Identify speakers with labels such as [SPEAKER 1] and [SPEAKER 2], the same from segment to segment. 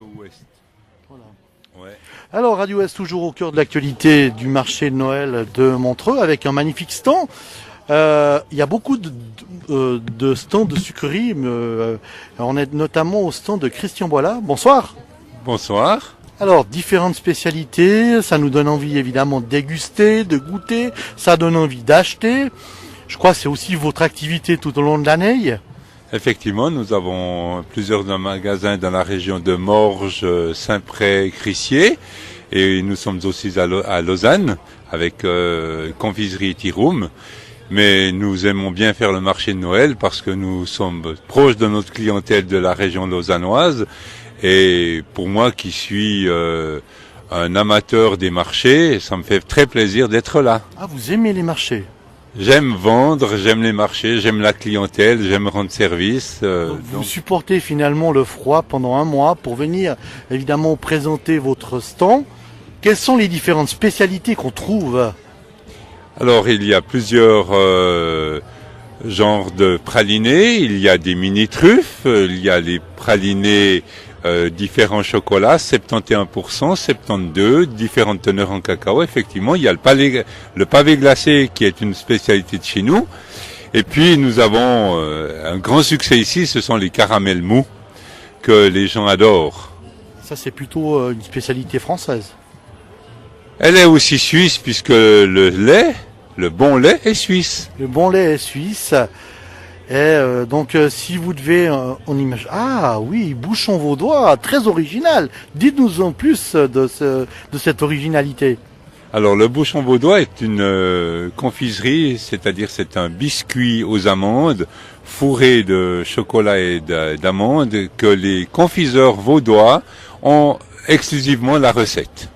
[SPEAKER 1] Ouest.
[SPEAKER 2] Voilà.
[SPEAKER 1] Ouais.
[SPEAKER 2] Alors, Radio Est, toujours au cœur de l'actualité du marché de Noël de Montreux, avec un magnifique stand. Il y a beaucoup de stands de sucreries. On est notamment au stand de Christian Boila. Bonsoir.
[SPEAKER 1] Bonsoir.
[SPEAKER 2] Alors, différentes spécialités. Ça nous donne envie, évidemment, de déguster, de goûter. Ça donne envie d'acheter. Je crois que c'est aussi votre activité tout au long de l'année.
[SPEAKER 1] Effectivement, nous avons plusieurs magasins dans la région de Morges, Saint-Pré, Crissier. Et nous sommes aussi à Lausanne avec Confiserie Tiroum. Mais nous aimons bien faire le marché de Noël parce que nous sommes proches de notre clientèle de la région lausannoise. Et pour moi qui suis un amateur des marchés, ça me fait très plaisir d'être là.
[SPEAKER 2] Ah, vous aimez les marchés?
[SPEAKER 1] J'aime vendre, j'aime les marchés, j'aime la clientèle, j'aime rendre service.
[SPEAKER 2] Vous supportez finalement le froid pendant un mois pour venir évidemment présenter votre stand. Quelles sont les différentes spécialités qu'on trouve?
[SPEAKER 1] Alors il y a plusieurs genres de pralinés, il y a des mini-truffes, il y a les pralinés différents chocolats, 71%, 72%, différentes teneurs en cacao. Effectivement, il y a le pavé glacé qui est une spécialité de chez nous. Et puis nous avons un grand succès ici, ce sont les caramels mous que les gens adorent.
[SPEAKER 2] Ça, c'est plutôt une spécialité française.
[SPEAKER 1] Elle est aussi suisse puisque le bon lait est suisse.
[SPEAKER 2] Le bon lait est suisse. Et donc, si vous devez, on imagine. Ah oui, bouchon vaudois, très original. Dites-nous en plus de cette originalité.
[SPEAKER 1] Alors, le bouchon vaudois est une confiserie, c'est-à-dire c'est un biscuit aux amandes fourré de chocolat et d'amandes que les confiseurs vaudois ont exclusivement la recette.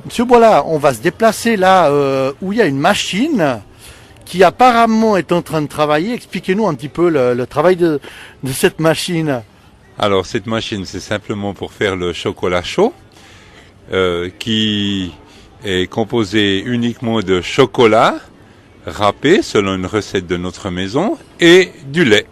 [SPEAKER 2] Monsieur Boila, on va se déplacer là où il y a une machine qui apparemment est en train de travailler. Expliquez-nous un petit peu le travail de cette machine.
[SPEAKER 1] Alors cette machine, c'est simplement pour faire le chocolat chaud, qui est composé uniquement de chocolat râpé selon une recette de notre maison et du lait.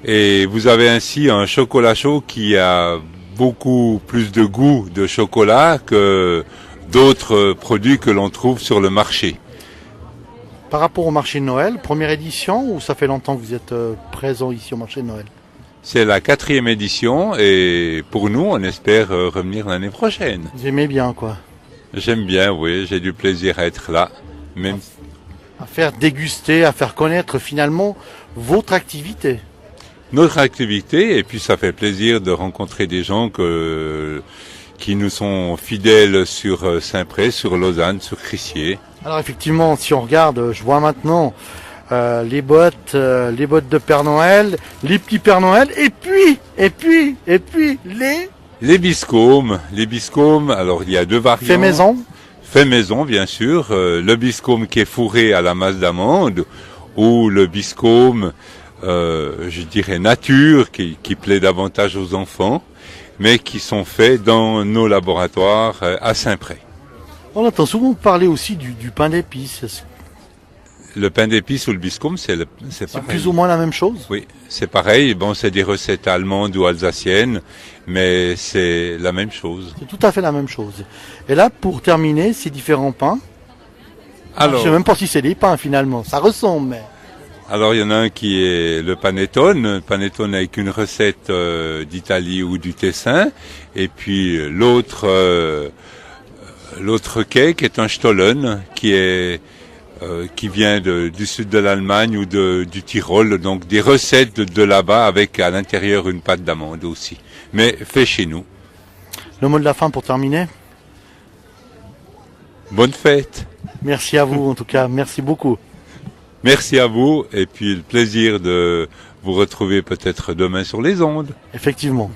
[SPEAKER 1] Et vous avez ainsi un chocolat chaud qui a beaucoup plus de goût de chocolat que d'autres produits que l'on trouve sur le marché.
[SPEAKER 2] Par rapport au marché de Noël, première édition, ou ça fait longtemps que vous êtes présent ici au marché de Noël?
[SPEAKER 1] C'est la 4e édition et pour nous, on espère revenir l'année prochaine.
[SPEAKER 2] Vous aimez bien, quoi?
[SPEAKER 1] J'aime bien, oui, j'ai du plaisir à être là. Même...
[SPEAKER 2] À faire déguster, à faire connaître finalement votre activité.
[SPEAKER 1] Notre activité, et puis ça fait plaisir de rencontrer des gens qui nous sont fidèles sur Saint-Pré, sur Lausanne, sur Crissier.
[SPEAKER 2] Alors effectivement, si on regarde, je vois maintenant les bottes de Père Noël, les petits Père Noël, et puis
[SPEAKER 1] Les biscombes, alors il y a deux variantes.
[SPEAKER 2] fait maison.
[SPEAKER 1] Fait maison, bien sûr. Le biscombe qui est fourré à la masse d'amande, ou le biscombe, je dirais nature, qui plaît davantage aux enfants, mais qui sont faits dans nos laboratoires à Saint-Pré.
[SPEAKER 2] On entend souvent parler aussi du pain d'épices.
[SPEAKER 1] Le pain d'épices ou le biscombe, c'est
[SPEAKER 2] C'est plus ou moins la même chose?
[SPEAKER 1] Oui, c'est pareil. Bon, c'est des recettes allemandes ou alsaciennes, mais c'est la même chose.
[SPEAKER 2] C'est tout à fait la même chose. Et là, pour terminer, ces différents pains.
[SPEAKER 1] Alors,
[SPEAKER 2] je sais même pas si c'est des pains finalement. Ça ressemble, mais.
[SPEAKER 1] Alors, il y en a un qui est le panettone avec une recette d'Italie ou du Tessin, et puis l'autre cake est un Stollen qui vient du sud de l'Allemagne ou du Tyrol, donc des recettes de là-bas avec à l'intérieur une pâte d'amande aussi, mais fait chez nous.
[SPEAKER 2] Le mot de la fin pour terminer.
[SPEAKER 1] Bonne fête.
[SPEAKER 2] Merci à vous en tout cas, merci beaucoup.
[SPEAKER 1] Merci à vous et puis le plaisir de vous retrouver peut-être demain sur les ondes.
[SPEAKER 2] Effectivement.